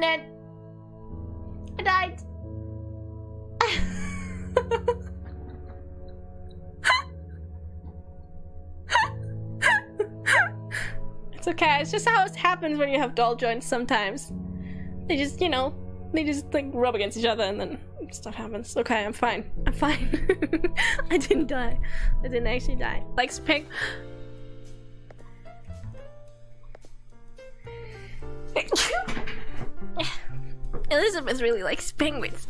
it. I died. It's okay, it's just how it happens when you have doll joints sometimes. They just, you know, they just like rub against each other and then stuff happens. Okay, I'm fine. I'm fine. I didn't die. I didn't actually die. Likes pink. Elizabeth really likes penguins.